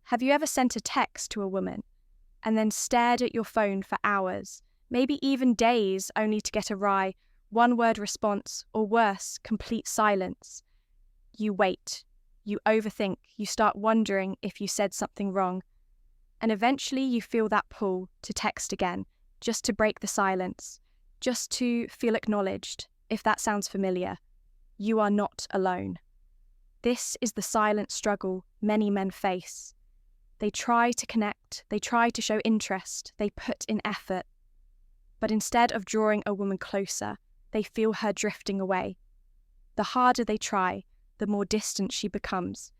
Have you ever sent a text to a woman and then stared at your phone for hours, maybe even days, only to get a wry, one-word response, or worse, complete silence? You wait, you overthink, you start wondering if you said something wrong, and eventually you feel that pull to text again, just to break the silence, just to feel acknowledged. If that sounds familiar, you are not alone. This is the silent struggle many men face. They try to connect, they try to show interest, they put in effort. But instead of drawing a woman closer, they feel her drifting away. The harder they try, the more distant she becomes.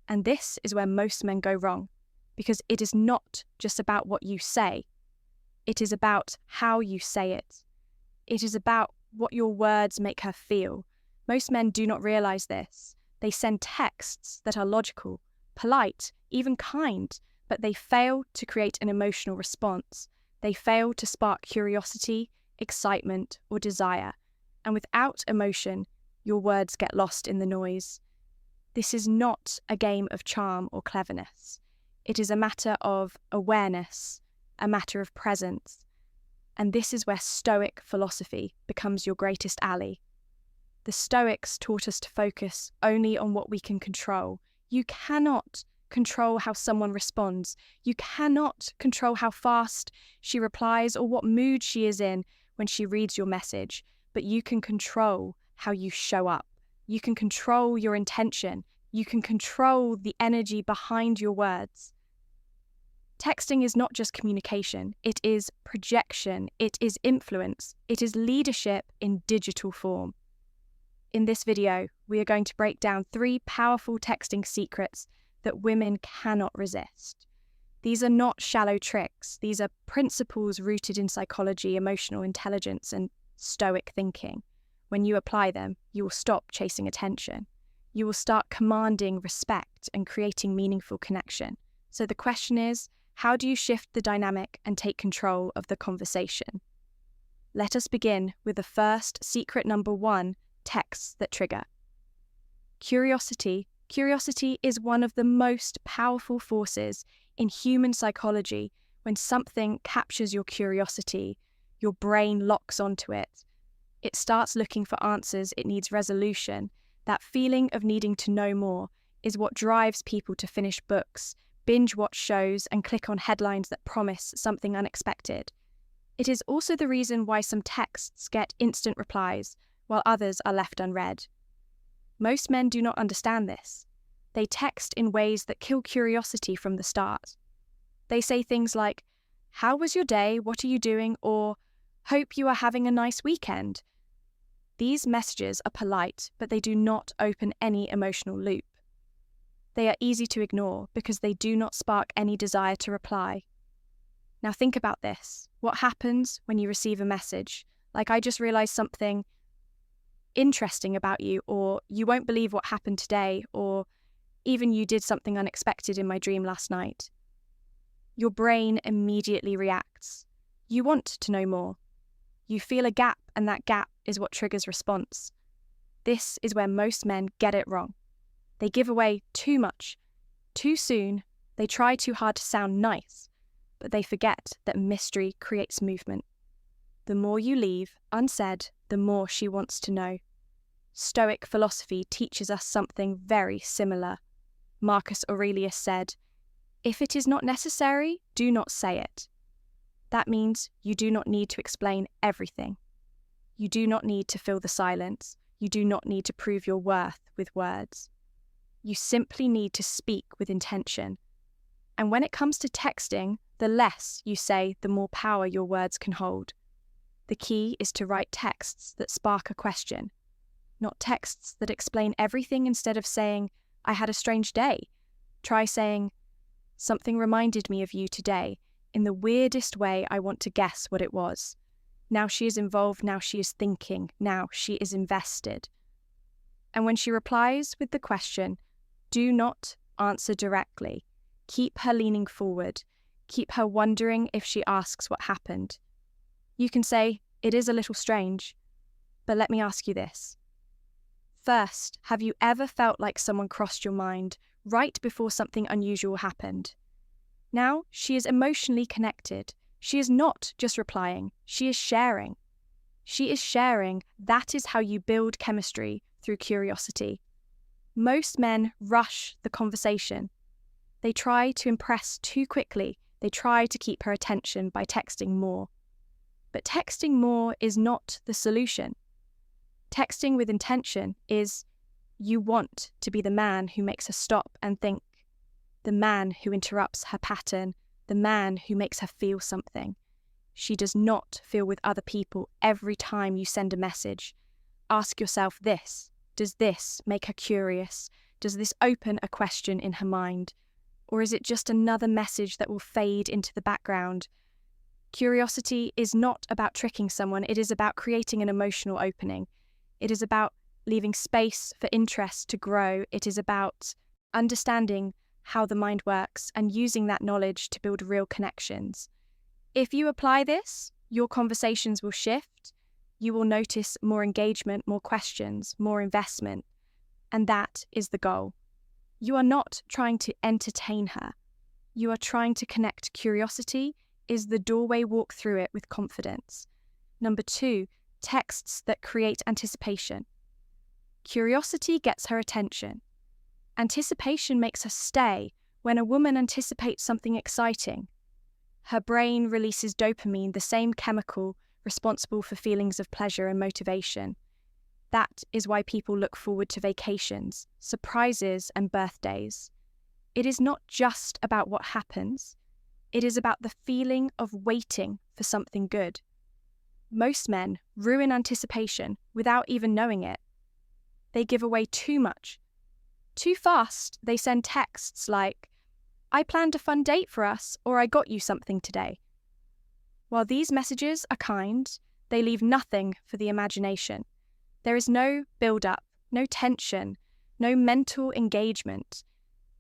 And this is where most men go wrong, because it is not just about what you say. It is about how you say it. It is about what your words make her feel. Most men do not realize this. They send texts that are logical, polite, even kind, but they fail to create an emotional response. They fail to spark curiosity, excitement, or desire. And without emotion, your words get lost in the noise. This is not a game of charm or cleverness. It is a matter of awareness, a matter of presence. And this is where Stoic philosophy becomes your greatest ally. The Stoics taught us to focus only on what we can control. You cannot control how someone responds. You cannot control how fast she replies or what mood she is in when she reads your message, but you can control how you show up. You can control your intention. You can control the energy behind your words. Texting is not just communication, it is projection, it is influence, it is leadership in digital form. In this video, we are going to break down 3 powerful texting secrets that women cannot resist. These are not shallow tricks, these are principles rooted in psychology, emotional intelligence, and Stoic thinking. When you apply them, you will stop chasing attention. You will start commanding respect and creating meaningful connection. So the question is, how do you shift the dynamic and take control of the conversation? Let us begin with the first secret number 1, texts that trigger. Curiosity. Curiosity is one of the most powerful forces in human psychology. When something captures your curiosity, your brain locks onto it. It starts looking for answers, it needs resolution. That feeling of needing to know more is what drives people to finish books, binge watch shows, and click on headlines that promise something unexpected. It is also the reason why some texts get instant replies, while others are left unread. Most men do not understand this. They text in ways that kill curiosity from the start. They say things like, "How was your day? What are you doing?" or "Hope you are having a nice weekend." These messages are polite, but they do not open any emotional loop. They are easy to ignore because they do not spark any desire to reply. Now think about this. What happens when you receive a message like, "I just realized something interesting about you," or "You won't believe what happened today," or even "You did something unexpected in my dream last night"? Your brain immediately reacts. You want to know more. You feel a gap, and that gap is what triggers response. This is where most men get it wrong. They give away too much, too soon. They try too hard to sound nice, but they forget that mystery creates movement. The more you leave unsaid, the more she wants to know. Stoic philosophy teaches us something very similar. Marcus Aurelius said, "If it is not necessary, do not say it." That means you do not need to explain everything. You do not need to fill the silence. You do not need to prove your worth with words. You simply need to speak with intention. And when it comes to texting, the less you say, the more power your words can hold. The key is to write texts that spark a question, not texts that explain everything. Instead of saying, "I had a strange day," try saying, "Something reminded me of you today. In the weirdest way, I want to guess what it was." Now she is involved, now she is thinking, now she is invested. And when she replies with the question, do not answer directly. Keep her leaning forward. Keep her wondering if she asks what happened. You can say, "It is a little strange, but let me ask you this. first, have you ever felt like someone crossed your mind right before something unusual happened? Now, she is emotionally connected. She is not just replying, she is sharing. She is sharing. That is how you build chemistry, through curiosity. Most men rush the conversation. They try to impress too quickly. They try to keep her attention by texting more. But texting more is not the solution. Texting with intention is, you want to be the man who makes her stop and think, the man who interrupts her pattern, the man who makes her feel something. She does not feel with other people every time you send a message. Ask yourself this: does this make her curious? Does this open a question in her mind? Or is it just another message that will fade into the background? Curiosity is not about tricking someone, it is about creating an emotional opening. It is about leaving space for interest to grow. It is about understanding how the mind works and using that knowledge to build real connections. If you apply this, your conversations will shift. You will notice more engagement, more questions, more investment. And that is the goal. You are not trying to entertain her. You are trying to connect. Curiosity is the doorway. Walk through it with confidence. Number 2, texts that create anticipation. Curiosity gets her attention. Anticipation makes her stay. When a woman anticipates something exciting, her brain releases dopamine, the same chemical responsible for feelings of pleasure and motivation. That is why people look forward to vacations, surprises, and birthdays. It is not just about what happens. It is about the feeling of waiting for something good. Most men ruin anticipation without even knowing it. They give away too much. Too fast, they send texts like, "I planned a fun date for us," or "I got you something today." While these messages are kind, they leave nothing for the imagination. There is no build-up, no tension, no mental engagement.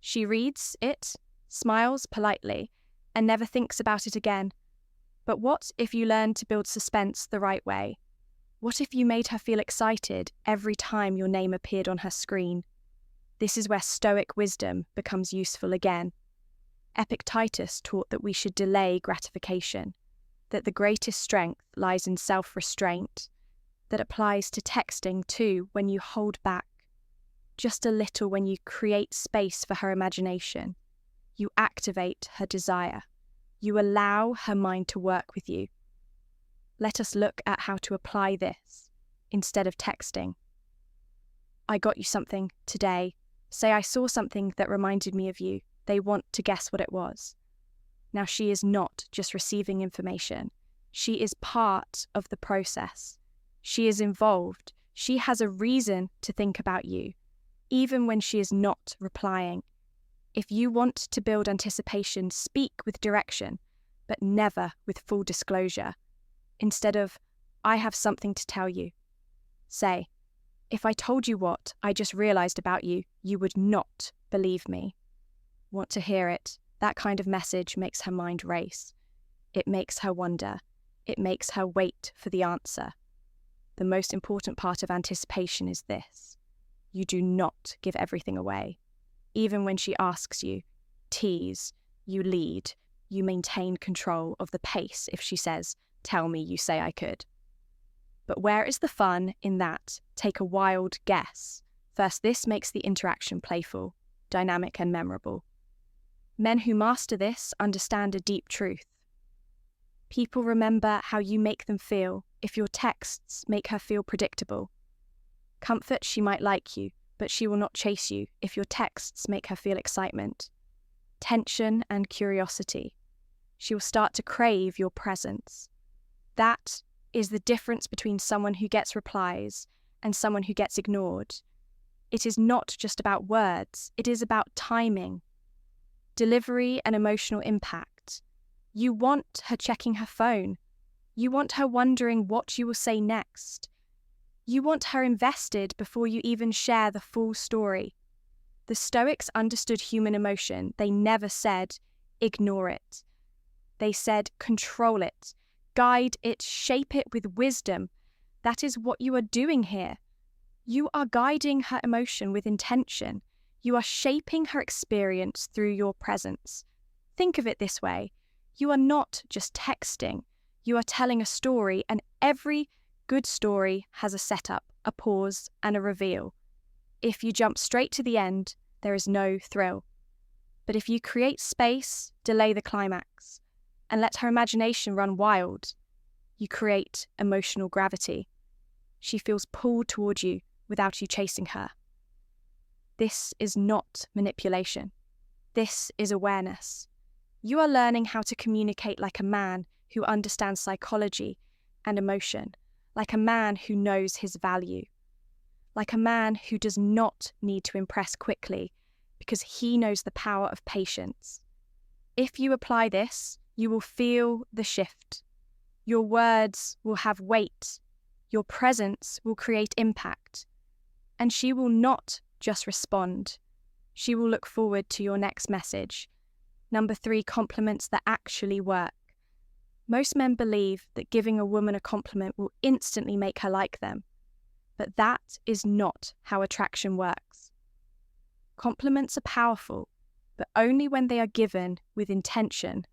She reads it, smiles politely, and never thinks about it again. But what if you learned to build suspense the right way? What if you made her feel excited every time your name appeared on her screen? This is where Stoic wisdom becomes useful again. Epictetus taught that we should delay gratification, that the greatest strength lies in self-restraint. That applies to texting too, when you hold back just a little, when you create space for her imagination. You activate her desire. You allow her mind to work with you. Let us look at how to apply this instead of texting. "I got you something today." Say, "I saw something that reminded me of you." They want to guess what it was. Now, she is not just receiving information. She is part of the process. She is involved. She has a reason to think about you, even when she is not replying. If you want to build anticipation, speak with direction, but never with full disclosure. Instead of, "I have something to tell you," say, "If I told you what I just realized about you, you would not believe me." Want to hear it? That kind of message makes her mind race. It makes her wonder. It makes her wait for the answer. The most important part of anticipation is this: you do not give everything away. Even when she asks you, tease, you lead, you maintain control of the pace. If she says, "Tell me," you say, "I could." But where is the fun in that? Take a wild guess. First, this makes the interaction playful, dynamic, and memorable. Men who master this understand a deep truth. People remember how you make them feel. If your texts make her feel predictable, comfort, she might like you, but she will not chase you. If your texts make her feel excitement, tension, and curiosity, she will start to crave your presence. That is the difference between someone who gets replies and someone who gets ignored. It is not just about words, it is about timing, delivery, and emotional impact. You want her checking her phone. You want her wondering what you will say next. You want her invested before you even share the full story. The Stoics understood human emotion. They never said, "Ignore it." They said, "Control it, guide it, shape it with wisdom." That is what you are doing here. You are guiding her emotion with intention. You are shaping her experience through your presence. Think of it this way. You are not just texting. You are telling a story, and every good story has a setup, a pause, and a reveal. If you jump straight to the end, there is no thrill. But if you create space, delay the climax, and let her imagination run wild, you create emotional gravity. She feels pulled toward you without you chasing her. This is not manipulation. This is awareness. You are learning how to communicate like a man who understands psychology and emotion, like a man who knows his value, like a man who does not need to impress quickly because he knows the power of patience. If you apply this, you will feel the shift. Your words will have weight. Your presence will create impact. And she will not just respond. She will look forward to your next message. Number 3, compliments that actually work. Most men believe that giving a woman a compliment will instantly make her like them. But that is not how attraction works. Compliments are powerful, but only when they are given with intention,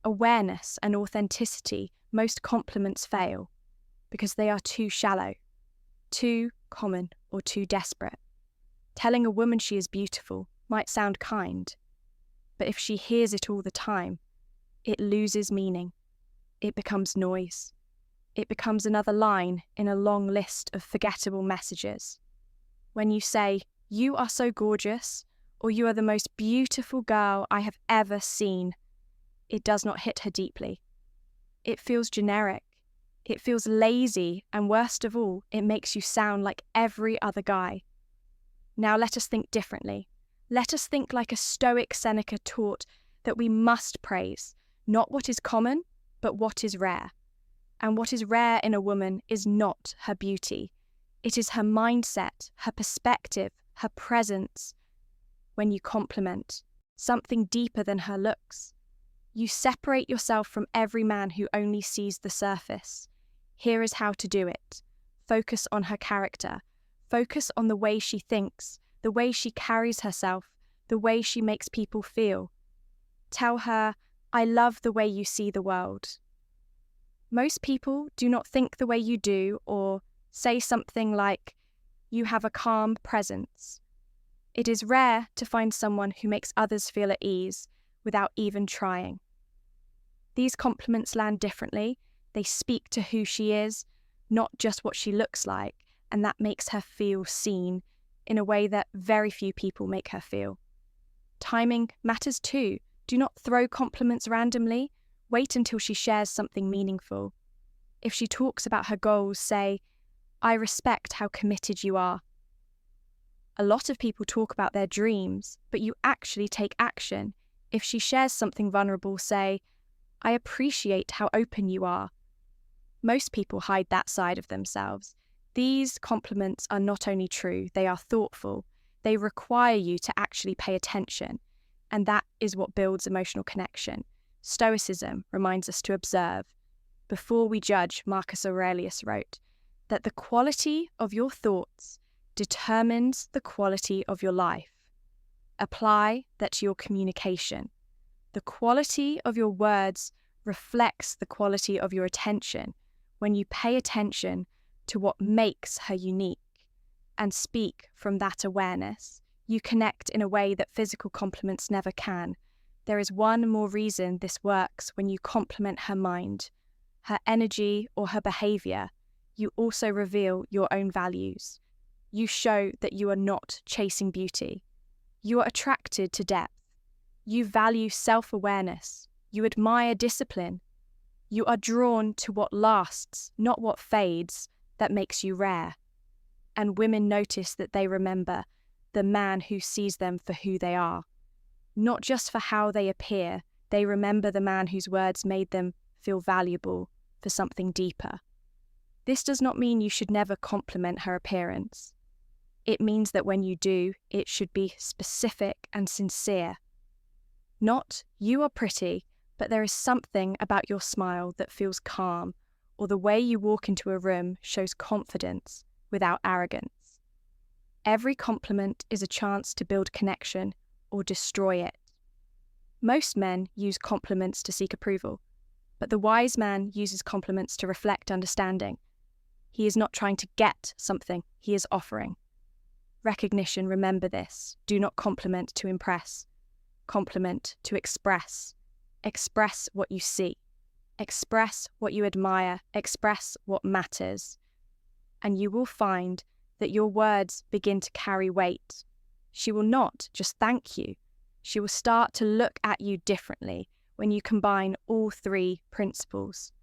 awareness, and authenticity. Most compliments fail because they are too shallow, too common, or too desperate. Telling a woman she is beautiful might sound kind, but if she hears it all the time, it loses meaning. It becomes noise. It becomes another line in a long list of forgettable messages. When you say, "You are so gorgeous," or "You are the most beautiful girl I have ever seen," it does not hit her deeply. It feels generic. It feels lazy, and worst of all, it makes you sound like every other guy. Now let us think differently. Let us think like a Stoic Seneca taught that we must praise, not what is common, but what is rare. And what is rare in a woman is not her beauty. It is her mindset, her perspective, her presence. When you compliment, something deeper than her looks, you separate yourself from every man who only sees the surface. Here is how to do it. Focus on her character. Focus on the way she thinks, the way she carries herself, the way she makes people feel. Tell her, "I love the way you see the world." Most people do not think the way you do, or say something like, "You have a calm presence." It is rare to find someone who makes others feel at ease without even trying. These compliments land differently. They speak to who she is, not just what she looks like, and that makes her feel seen in a way that very few people make her feel. Timing matters too. Do not throw compliments randomly. Wait until she shares something meaningful. If she talks about her goals, say, "I respect how committed you are." A lot of people talk about their dreams, but you actually take action. If she shares something vulnerable, say, "I appreciate how open you are." Most people hide that side of themselves. These compliments are not only true, they are thoughtful. They require you to actually pay attention, and that is what builds emotional connection. Stoicism reminds us to observe. Before we judge, Marcus Aurelius wrote, that the quality of your thoughts determines the quality of your life. Apply that to your communication. The quality of your words reflects the quality of your attention when you pay attention to what makes her unique and speak from that awareness. You connect in a way that physical compliments never can. There is one more reason this works when you compliment her mind, her energy, or her behavior. You also reveal your own values. You show that you are not chasing beauty. You are attracted to depth. You value self-awareness. You admire discipline. You are drawn to what lasts, not what fades, that makes you rare. And women notice that they remember the man who sees them for who they are. Not just for how they appear, they remember the man whose words made them feel valuable for something deeper. This does not mean you should never compliment her appearance. It means that when you do, it should be specific and sincere. Not, "You are pretty, but there is something about your smile that feels calm," or "the way you walk into a room shows confidence without arrogance." Every compliment is a chance to build connection or destroy it. Most men use compliments to seek approval, but the wise man uses compliments to reflect understanding. He is not trying to get something, he is offering. Recognition, remember this. Do not compliment to impress. Compliment to express. Express what you see. Express what you admire. Express what matters. And you will find that your words begin to carry weight. She will not just thank you. She will start to look at you differently when you combine all three principles.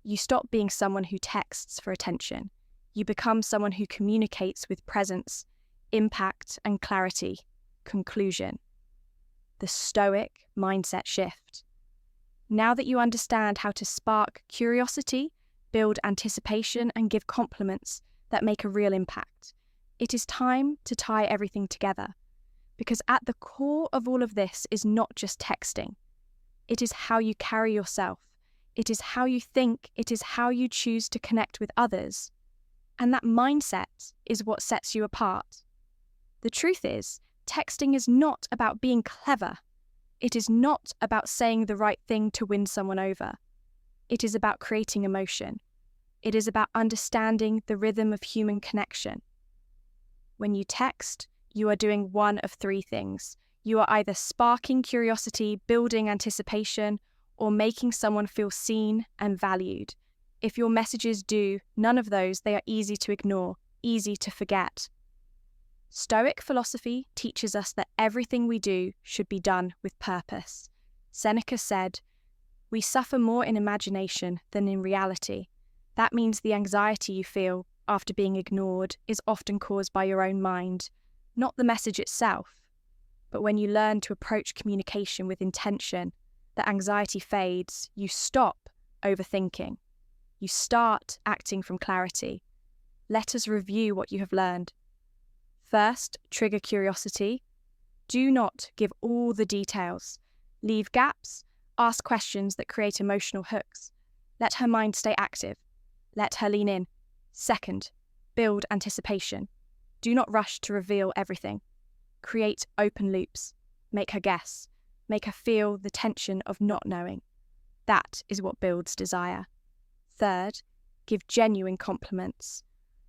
You stop being someone who texts for attention. You become someone who communicates with presence, impact, and clarity. Conclusion. The Stoic mindset shift. Now that you understand how to spark curiosity, build anticipation, and give compliments that make a real impact, it is time to tie everything together. Because at the core of all of this is not just texting. It is how you carry yourself. It is how you think. It is how you choose to connect with others. And that mindset is what sets you apart. The truth is, texting is not about being clever. It is not about saying the right thing to win someone over. It is about creating emotion. It is about understanding the rhythm of human connection. When you text, you are doing one of three things. You are either sparking curiosity, building anticipation, or making someone feel seen and valued. If your messages do none of those, they are easy to ignore, easy to forget. Stoic philosophy teaches us that everything we do should be done with purpose. Seneca said, "We suffer more in imagination than in reality." That means the anxiety you feel after being ignored is often caused by your own mind, not the message itself. But when you learn to approach communication with intention, the anxiety fades. You stop overthinking. You start acting from clarity. Let us review what you have learned. First, trigger curiosity. Do not give all the details. Leave gaps. Ask questions that create emotional hooks. Let her mind stay active. Let her lean in. Second, build anticipation. Do not rush to reveal everything. Create open loops. Make her guess. Make her feel the tension of not knowing. That is what builds desire. Third, give genuine compliments.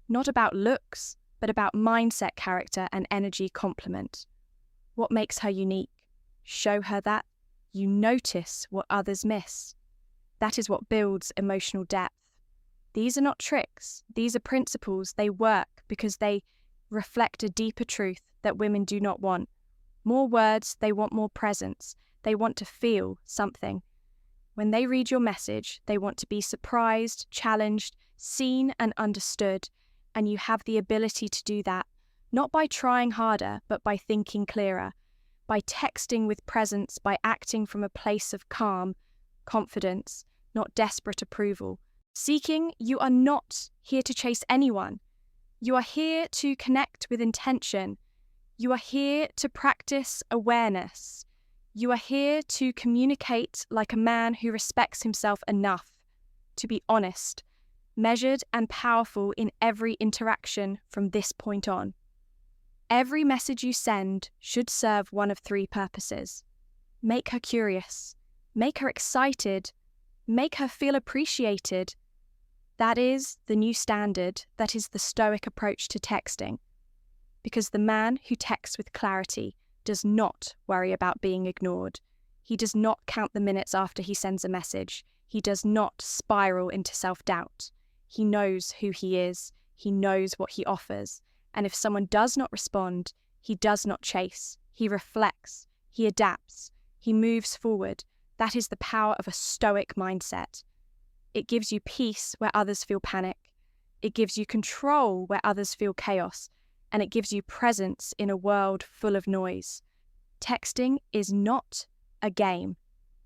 Not about looks, but about mindset, character, and energy compliment. What makes her unique? Show her that. You notice what others miss. That is what builds emotional depth. These are not tricks. These are principles. They work because they reflect a deeper truth that women do not want. More words, they want more presence. They want to feel something. When they read your message, they want to be surprised, challenged, seen, and understood. And you have the ability to do that, not by trying harder, but by thinking clearer, by texting with presence, by acting from a place of calm, confidence, not desperate approval. Seeking, you are not here to chase anyone. You are here to connect with intention. You are here to practice awareness. You are here to communicate like a man who respects himself enough to be honest, measured and powerful in every interaction from this point on. Every message you send should serve one of three purposes. Make her curious, make her excited, make her feel appreciated. That is the new standard. That is the Stoic approach to texting. Because the man who texts with clarity does not worry about being ignored. He does not count the minutes after he sends a message. He does not spiral into self-doubt. He knows who he is. He knows what he offers. And if someone does not respond, he does not chase. He reflects. He adapts. He moves forward. That is the power of a Stoic mindset. It gives you peace where others feel panic. It gives you control where others feel chaos. And it gives you presence in a world full of noise. Texting is not a game.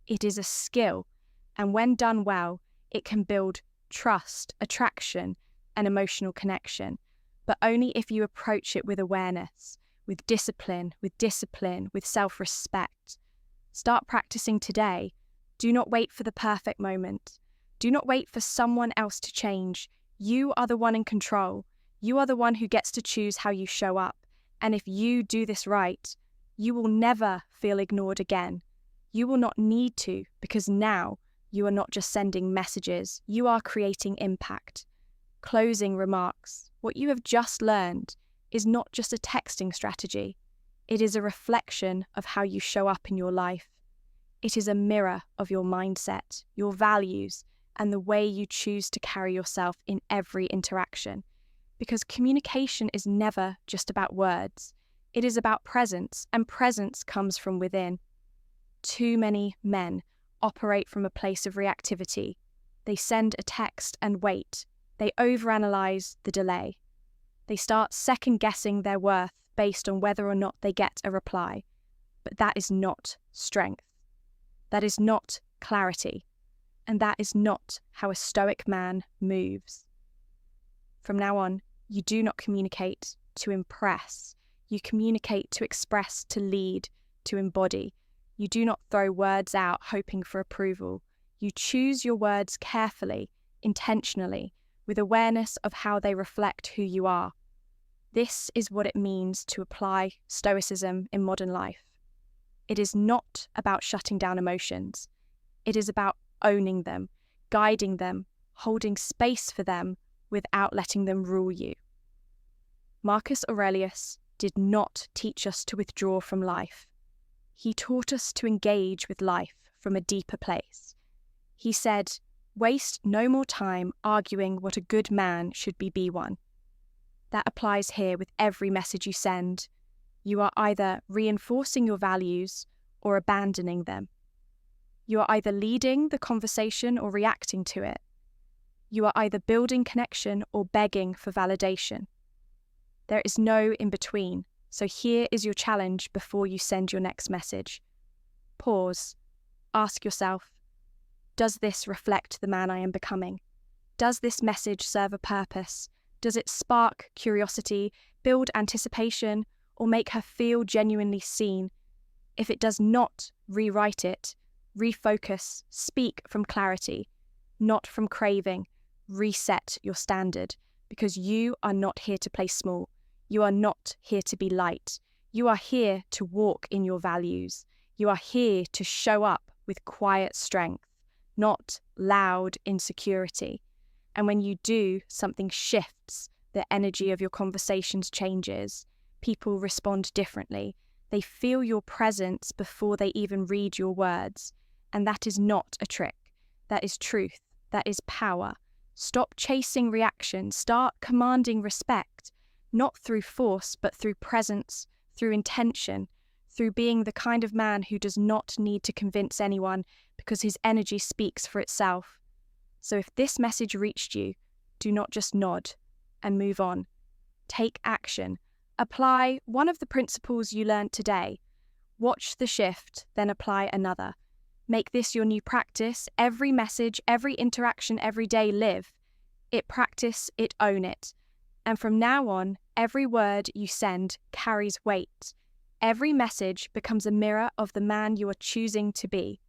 It is a skill. And when done well, it can build trust, attraction, and emotional connection. But only if you approach it with awareness, with discipline, with self-respect. Start practicing today. Do not wait for the perfect moment. Do not wait for someone else to change. You are the one in control. You are the one who gets to choose how you show up. And if you do this right, you will never feel ignored again. You will not need to, because now you are not just sending messages, you are creating impact. Closing remarks. What you have just learned is not just a texting strategy. It is a reflection of how you show up in your life. It is a mirror of your mindset, your values, and the way you choose to carry yourself in every interaction. Because communication is never just about words. It is about presence, and presence comes from within. Too many men operate from a place of reactivity. They send a text and wait. They overanalyze the delay. They start second-guessing their worth based on whether or not they get a reply. But that is not strength. That is not clarity. And that is not how a Stoic man moves. From now on, you do not communicate to impress. You communicate to express, to lead, to embody. You do not throw words out hoping for approval. You choose your words carefully, intentionally, with awareness of how they reflect who you are. This is what it means to apply Stoicism in modern life. It is not about shutting down emotions. It is about owning them, guiding them, holding space for them without letting them rule you. Marcus Aurelius did not teach us to withdraw from life. He taught us to engage with life from a deeper place. He said, "Waste no more time arguing what a good man should be one." That applies here with every message you send. You are either reinforcing your values or abandoning them. You are either leading the conversation or reacting to it. You are either building connection or begging for validation. There is no in between, so here is your challenge before you send your next message. Pause. Ask yourself, does this reflect the man I am becoming? Does this message serve a purpose? Does it spark curiosity, build anticipation, or make her feel genuinely seen? If it does not, rewrite it, refocus, speak from clarity, not from craving. Reset your standard, because you are not here to play small. You are not here to be light. You are here to walk in your values. You are here to show up with quiet strength, not loud insecurity. And when you do, something shifts. The energy of your conversations changes. People respond differently. They feel your presence before they even read your words. And that is not a trick. That is truth. That is power. Stop chasing reaction. Start commanding respect, not through force, but through presence, through intention, through being the kind of man who does not need to convince anyone because his energy speaks for itself. So if this message reached you, do not just nod and move on. Take action. Apply one of the principles you learned today. Watch the shift, then apply another. Make this your new practice. Every message, every interaction, every day, live. It practice, it own it. And from now on, every word you send carries weight. Every message becomes a mirror of the man you are choosing to be.